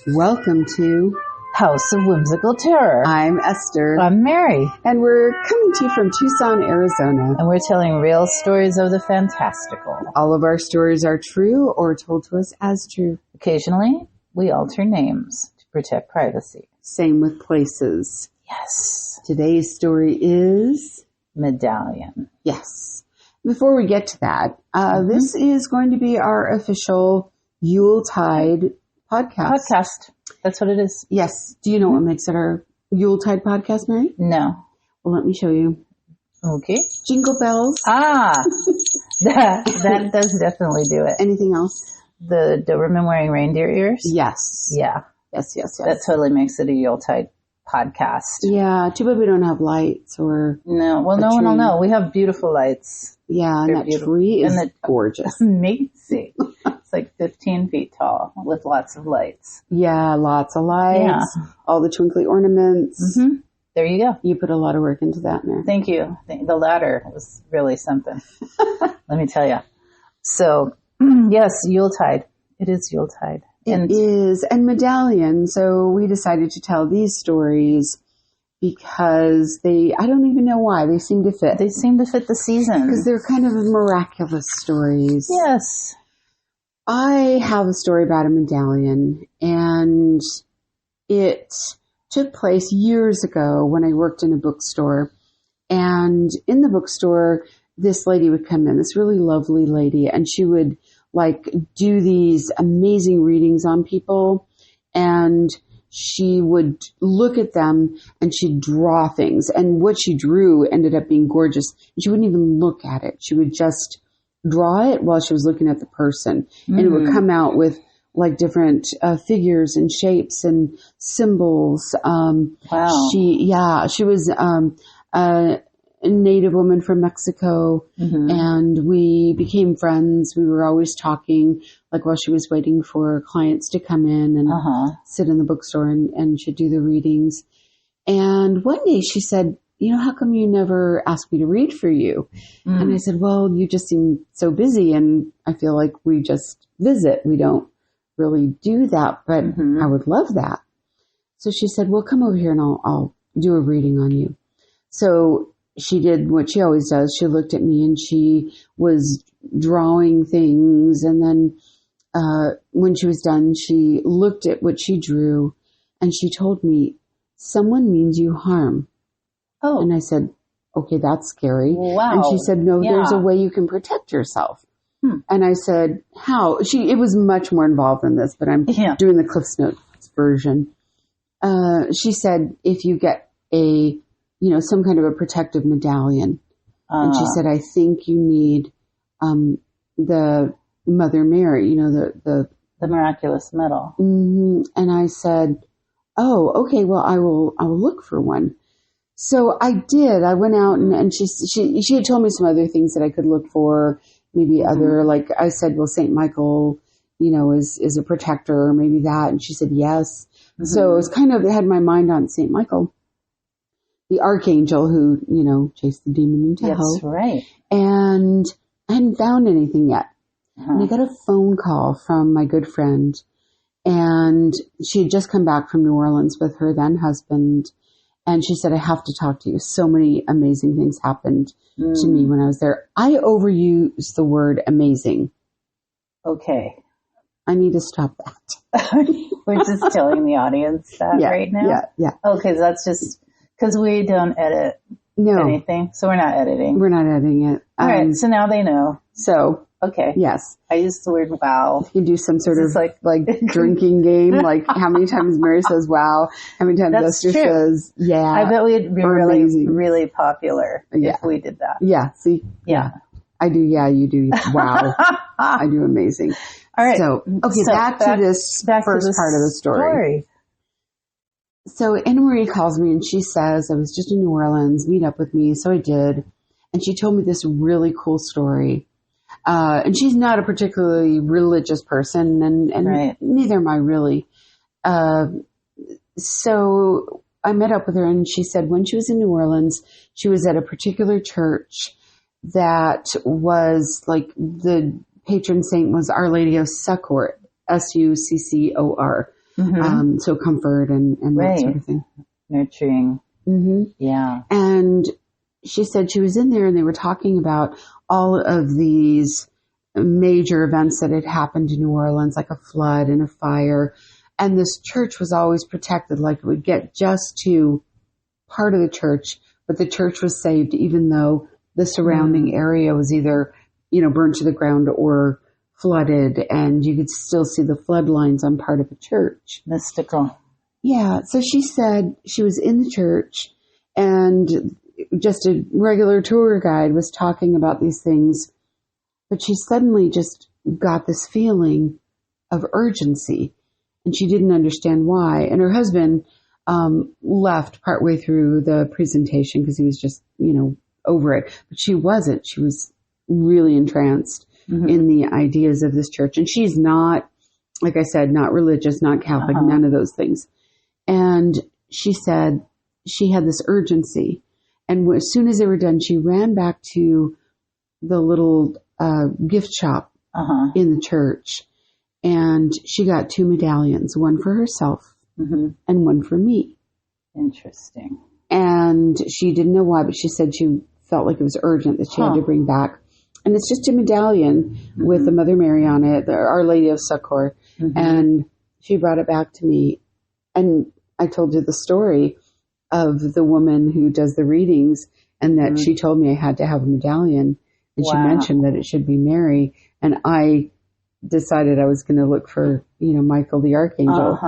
Welcome to House of Whimsical Terror. I'm Esther. I'm Mary. And we're coming to you from Tucson, Arizona. And we're telling real stories of the fantastical. All of our stories are true or told to us as true. Occasionally, we alter names to protect privacy. Same with places. Yes. Today's story is... Medallion. Yes. Before we get to that, this is going to be our official Yuletide podcast. That's what it is. Yes. Do you know what makes it our Yuletide podcast, Mary? No. Well, let me show you. Okay. Jingle bells. That does definitely do it. Anything else? The Doberman wearing reindeer ears? Yes. Yeah. Yes. That totally makes it a Yuletide podcast. Yeah. Too bad we don't have lights or... No. Well, no one will know. We have beautiful lights. Yeah, and that tree is gorgeous. Amazing. It's like 15 feet tall with lots of lights. Yeah, lots of lights. Yeah. All the twinkly ornaments. Mm-hmm. There you go. You put a lot of work into that, Mary. Thank you. The ladder was really something. Let me tell you. So, yes, Yuletide. It is Yuletide. It is. And Medallion. So we decided to tell these stories because I don't even know why, they seem to fit. They seem to fit the season. Because they're kind of miraculous stories. Yes. I have a story about a medallion, and it took place years ago when I worked in a bookstore. And in the bookstore, this lady would come in, this really lovely lady, and she would do these amazing readings on people, and she would look at them and she'd draw things. And what she drew ended up being gorgeous. She wouldn't even look at it. She would just draw it while she was looking at the person. And it would come out with different figures and shapes and symbols. Wow. She was a Native woman from Mexico, and we became friends. We were always talking, while she was waiting for clients to come in and sit in the bookstore, and she'd do the readings. And one day she said, how come you never ask me to read for you? And I said, well, you just seem so busy, and I feel like we just visit. We don't really do that, but I would love that. So she said, well, come over here and I'll do a reading on you. So she did what she always does. She looked at me and she was drawing things. And then when she was done, she looked at what she drew and she told me, someone means you harm. Oh. And I said, okay, that's scary. Wow. And she said, no, there's a way you can protect yourself. And I said, how? It was much more involved than this, but I'm doing the Cliff's Notes version. She said, if you get some kind of a protective medallion. And she said, I think you need the Mother Mary, the miraculous medal. And I said, oh, okay, well, I will look for one. So I did. I went out and she had told me some other things that I could look for, maybe other, I said, well, St. Michael, is a protector, or maybe that. And she said, yes. So it was it had my mind on St. Michael, the archangel who, chased the demon into hell. That's right. And I hadn't found anything yet. And I got a phone call from my good friend, and she had just come back from New Orleans with her then husband. And she said, I have to talk to you. So many amazing things happened to me when I was there. I overuse the word amazing. Okay. I need to stop that. We're just telling the audience that right now? Yeah. Okay, so that's just... Because we don't edit anything, so we're not editing. We're not editing it. All right, so now they know. So, okay. Yes. I used the word wow. You can do some sort of drinking game, how many times Mary says wow, how many times Esther says yeah. I bet we'd be really, amazing. Really popular if we did that. Yeah, see? Yeah. I do, you do, wow. I do amazing. All right. So, back to this first part of the story. So Anna Marie calls me and she says, I was just in New Orleans, meet up with me. So I did. And she told me this really cool story. And she's not a particularly religious person, and neither am I really. So I met up with her and she said when she was in New Orleans, she was at a particular church that was the patron saint was Our Lady of Succor, Succor. So comfort and that sort of thing. Nurturing. Yeah. And she said she was in there and they were talking about all of these major events that had happened in New Orleans, like a flood and a fire. And this church was always protected, like it would get just to part of the church, but the church was saved even though the surrounding area was either, burned to the ground or flooded, and you could still see the flood lines on part of the church. Mystical. Yeah. So she said she was in the church and just a regular tour guide was talking about these things, but she suddenly just got this feeling of urgency and she didn't understand why. And her husband left partway through the presentation because he was just, over it. But she wasn't. She was really entranced in the ideas of this church. And she's not, like I said, not religious, not Catholic, none of those things. And she said she had this urgency. And as soon as they were done, she ran back to the little gift shop in the church. And she got 2 medallions, one for herself and one for me. Interesting. And she didn't know why, but she said she felt like it was urgent that she had to bring back. And it's just a medallion with the Mother Mary on it, Our Lady of Succor. And she brought it back to me. And I told you the story of the woman who does the readings and that she told me I had to have a medallion. And she mentioned that it should be Mary. And I decided I was going to look for, Michael the Archangel.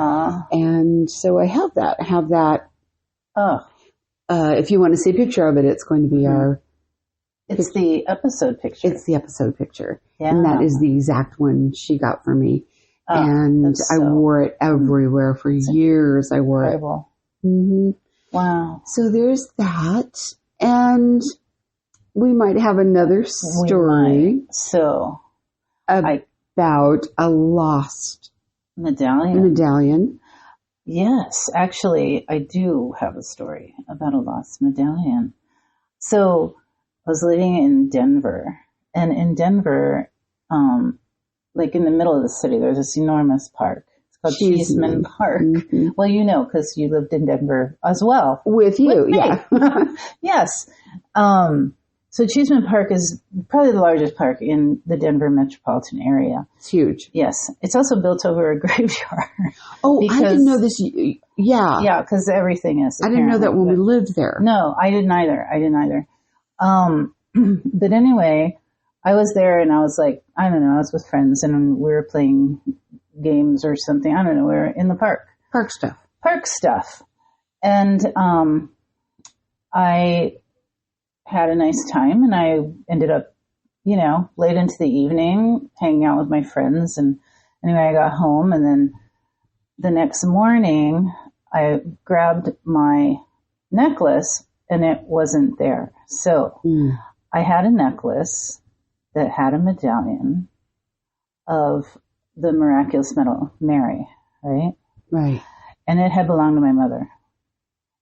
And so I have that. I have that. If you want to see a picture of it, it's going to be our... It's the episode picture. It's the episode picture. Yeah. And that is the exact one she got for me. And I wore it everywhere for years. I wore incredible. It. Wow. So there's that. And we might have another story. So about a lost medallion. Yes, actually, I do have a story about a lost medallion. So I was living in Denver, and in Denver, like in the middle of the city, there's this enormous park. It's called Cheeseman Park. Well, because you lived in Denver as well. With you, yeah. Yes. So Cheeseman Park is probably the largest park in the Denver metropolitan area. It's huge. Yes. It's also built over a graveyard. Oh, I didn't know this. Yeah. Yeah, because everything is. I didn't know that when we lived there. No, I didn't either. But anyway, I was there and I was like, I don't know, I was with friends and we were playing games or something. I don't know, we were in the park. Park stuff. And I had a nice time and I ended up, late into the evening hanging out with my friends. And anyway, I got home and then the next morning I grabbed my necklace and it wasn't there. So I had a necklace that had a medallion of the miraculous medal Mary, right? Right. And it had belonged to my mother.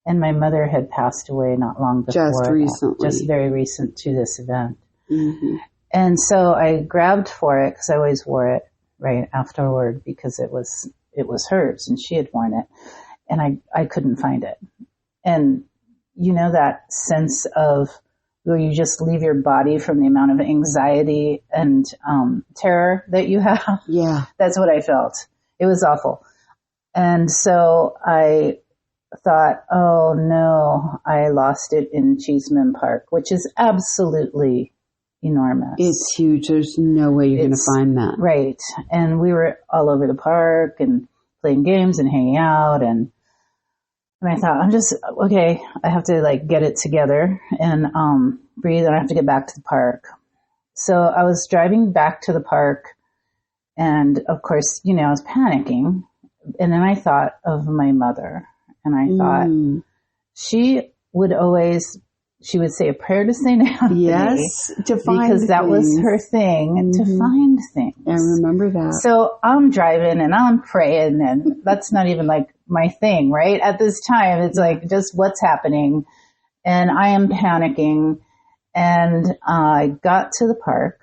And my mother had passed away not long before. Just recently. Just very recent to this event. And so I grabbed for it because I always wore it right afterward because it was hers and she had worn it. And I couldn't find it. And that sense of where you just leave your body from the amount of anxiety and terror that you have. Yeah. That's what I felt. It was awful. And so I thought, oh no, I lost it in Cheeseman Park, which is absolutely enormous. It's huge. There's no way you're going to find that. Right. And we were all over the park and playing games and hanging out and I thought, I have to get it together and breathe and I have to get back to the park. So I was driving back to the park and of course, I was panicking. And then I thought of my mother and I thought she would say a prayer to St. Anthony. Yes, to find because that was her thing, to find things. I remember that. So I'm driving and I'm praying and that's not even my thing, right? At this time, it's just what's happening. And I am panicking. And I got to the park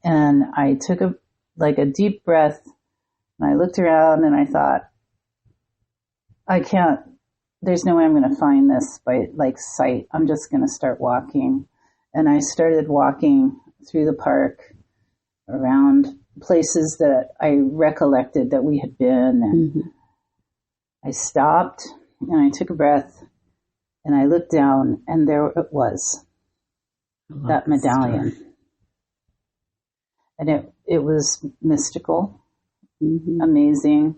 and I took a deep breath And I looked around and I thought, there's no way I'm going to find this by like sight. I'm just going to start walking. And I started walking through the park around places that I recollected that we had been. And I stopped and I took a breath and I looked down and there it was, that medallion. Story. And it was mystical, amazing.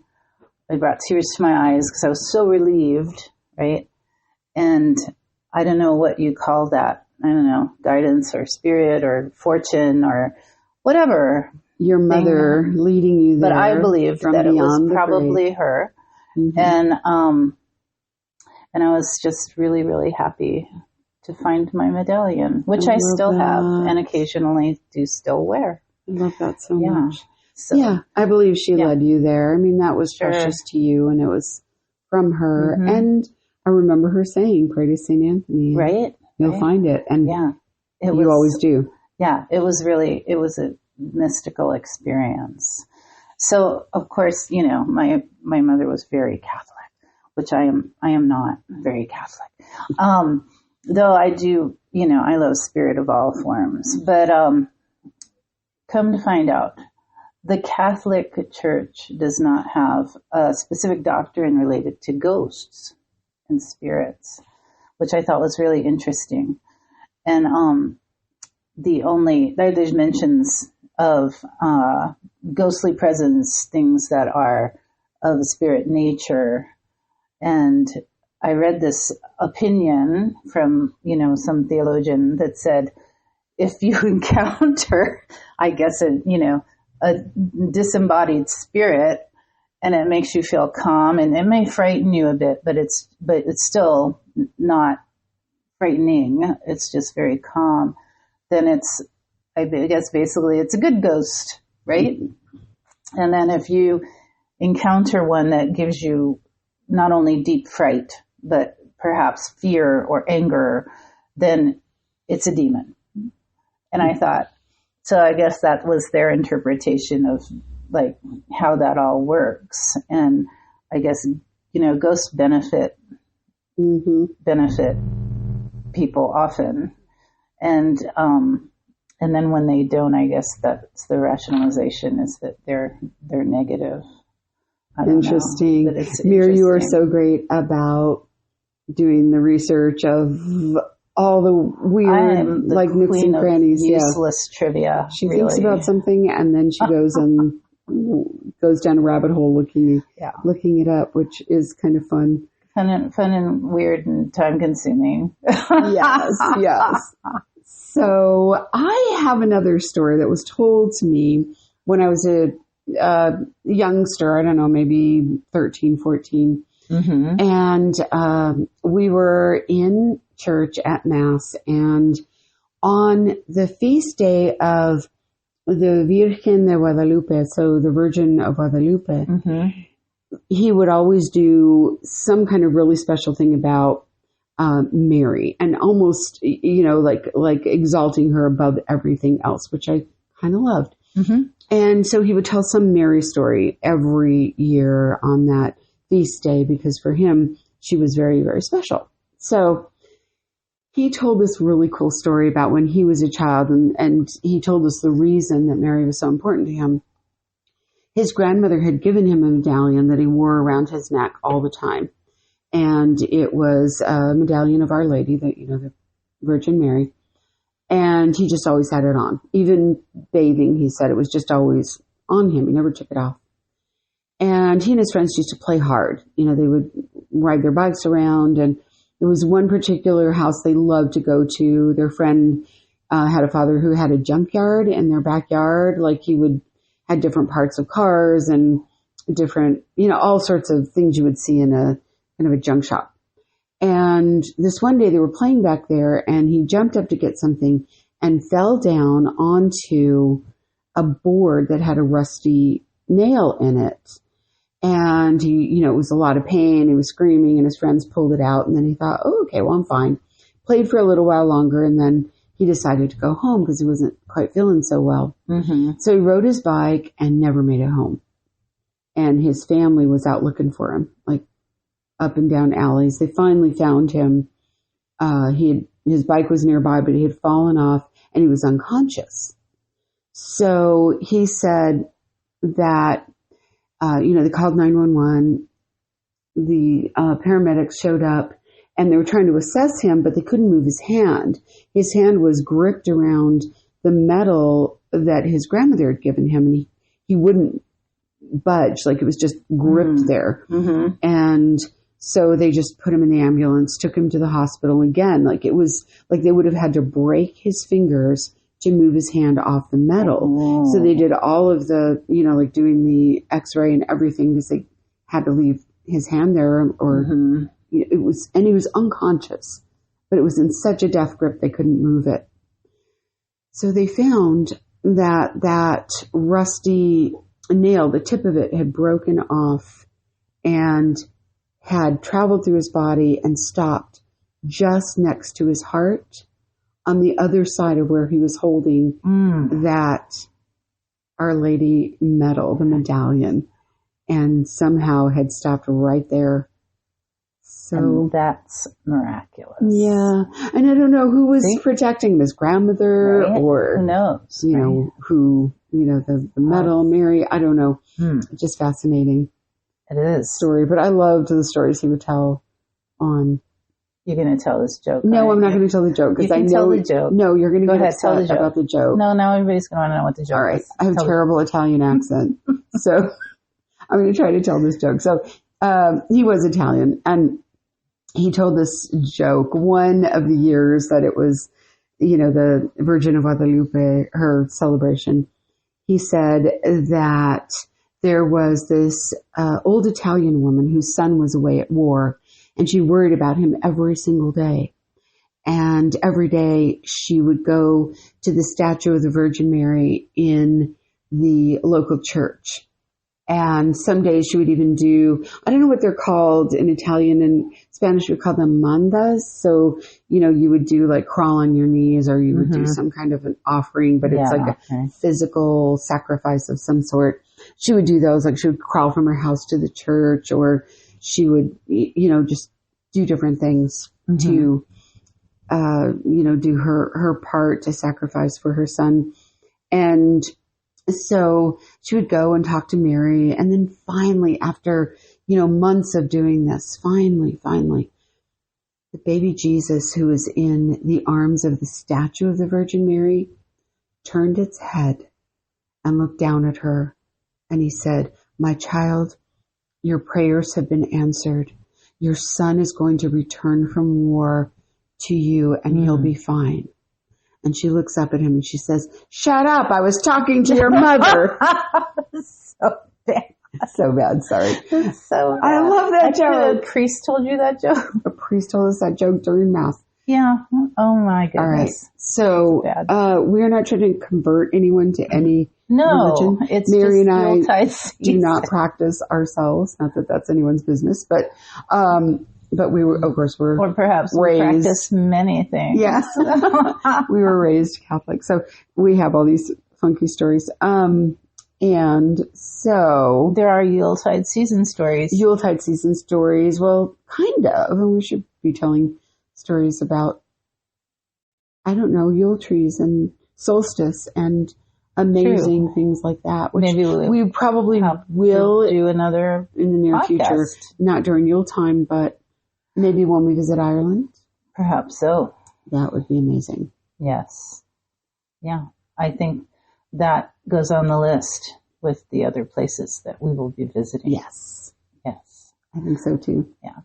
It brought tears to my eyes because I was so relieved, right? And I don't know what you call that. I don't know, guidance or spirit or fortune or whatever. Your mother leading you there. But I believed that it was probably her. And I was just really, really happy to find my medallion, which I still have and occasionally do still wear. I love that so much. So, yeah, I believe she led you there. I mean, that was precious to you, and it was from her. And I remember her saying, pray to St. Anthony. Right. You'll find it. And you always do. Yeah, it was a mystical experience. So, of course, you know, my mother was very Catholic, which I am not very Catholic. Though I do, you know, I love spirit of all forms. But come to find out, the Catholic Church does not have a specific doctrine related to ghosts and spirits, which I thought was really interesting. And there's mentions of ghostly presence, things that are of spirit nature. And I read this opinion from, you know, some theologian that said, if you encounter, I guess, a disembodied spirit, and it makes you feel calm, and it may frighten you a bit, but it's still not frightening. It's just very calm. Then I guess basically it's a good ghost, right? And then if you encounter one that gives you not only deep fright, but perhaps fear or anger, then it's a demon. And I thought, so I guess that was their interpretation of like how that all works. And I guess, you know, ghosts benefit people often. And then when they don't, I guess that's the rationalization is that they're negative. Interesting. Mira, you are so great about doing the research of all the weird, like nooks and crannies. Useless trivia. She thinks about something and then she goes and goes down a rabbit hole looking it up, which is kind of fun. Fun and weird and time consuming. Yes. So I have another story that was told to me when I was a youngster. I don't know, maybe 13, 14. And we were in church at Mass, and on the feast day of the Virgen de Guadalupe, so the Virgin of Guadalupe, he would always do some kind of really special thing about Mary, and almost, you know, like exalting her above everything else, which I kind of loved. And so he would tell some Mary story every year on that feast day, because for him, she was very, very special. So he told this really cool story about when he was a child, and he told us the reason that Mary was so important to him. His grandmother had given him a medallion that he wore around his neck all the time. And it was a medallion of Our Lady, the Virgin Mary. And he just always had it on. Even bathing, he said it was just always on him. He never took it off. And he and his friends used to play hard. You know, they would ride their bikes around, and there was one particular house they loved to go to. Their friend had a father who had a junkyard in their backyard. Like had different parts of cars and different, you know, all sorts of things you would see in a kind of a junk shop. And this one day they were playing back there, and he jumped up to get something and fell down onto a board that had a rusty nail in it. And he, you know, it was a lot of pain. He was screaming, and his friends pulled it out. And then he thought, oh, okay, well, I'm fine. Played for a little while longer, and then he decided to go home because he wasn't quite feeling so well. So he rode his bike and never made it home. and his family was out looking for him, like up and down alleys. They finally found him. His bike was nearby, but he had fallen off and he was unconscious. So he said that, they called 911. The paramedics showed up and they were trying to assess him, but they couldn't move his hand. His hand was gripped around the metal that his grandmother had given him, and he wouldn't budge. Like, it was just gripped there. Mm-hmm. And so they just put him in the ambulance, took him to the hospital again. Like, it was like they would have had to break his fingers to move his hand off the metal. Oh. So they did all of the, like doing the x-ray and everything, because they had to leave his hand there, or mm-hmm. He was unconscious, but it was in such a death grip they couldn't move it. So they found that rusty nail, the tip of it had broken off and had traveled through his body and stopped just next to his heart on the other side of where he was holding that Our Lady medal, the medallion, and somehow had stopped right there. So and that's miraculous. Yeah. And I don't know who was protecting him, his grandmother, right? Or who knows? The medal, Mary, I don't know. Just fascinating. It is. Story. But I loved the stories he would tell on. You're going to tell this joke. No, I'm not going to tell the joke, because I know. Tell the joke. No, you're going to get tell the upset about the joke. No, now everybody's going to want to know what the joke is. All right. I have a terrible Italian accent. So I'm going to try to tell this joke. So he was Italian, and he told this joke one of the years that it was, the Virgin of Guadalupe, her celebration. He said that there was this old Italian woman whose son was away at war, and she worried about him every single day. And every day she would go to the statue of the Virgin Mary in the local church. And some days she would even do, I don't know what they're called in Italian, and Spanish we call them mandas. So, you would do like crawl on your knees, or you would do some kind of an offering, but it's like a physical sacrifice of some sort. She would do those, like she would crawl from her house to the church, or she would, just do different things to, do her part to sacrifice for her son. And so she would go and talk to Mary. And then finally, after, months of doing this, finally, the baby Jesus, who was in the arms of the statue of the Virgin Mary, turned its head and looked down at her. And he said, "My child, your prayers have been answered. Your son is going to return from war to you, and he'll be fine." And she looks up at him and she says, "Shut up. I was talking to your mother." So bad. So bad. Sorry. So bad. I love that joke. A priest told you that joke? A priest told us that joke during Mass. Yeah. Oh my goodness. All right. So, we're not trying to convert anyone to any religion. It's Mary just and I do not practice ourselves. Not that that's anyone's business, but we were, of course, or perhaps we practice many things. Yes. We were raised Catholic. So we have all these funky stories. And so there are Yuletide season stories. Well, kind of. And we should be telling stories about, I don't know, Yule trees and solstice and amazing things like that. Which maybe we probably will do another in the near podcast. Future. Not during Yule time, but maybe when we visit Ireland. Perhaps so. That would be amazing. Yes. Yeah. I think that goes on the list with the other places that we will be visiting. Yes. I think so too. Yeah.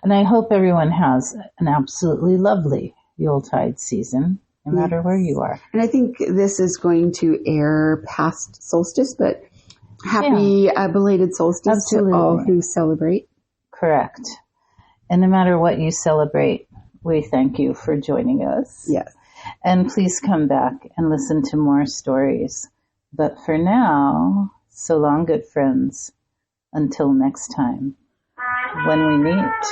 And I hope everyone has an absolutely lovely Yuletide season, no matter where you are. And I think this is going to air past solstice, but happy belated solstice to all who celebrate. Correct. And no matter what you celebrate, we thank you for joining us. Yes. And please come back and listen to more stories. But for now, so long, good friends. Until next time, when we meet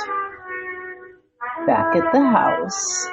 back at the house.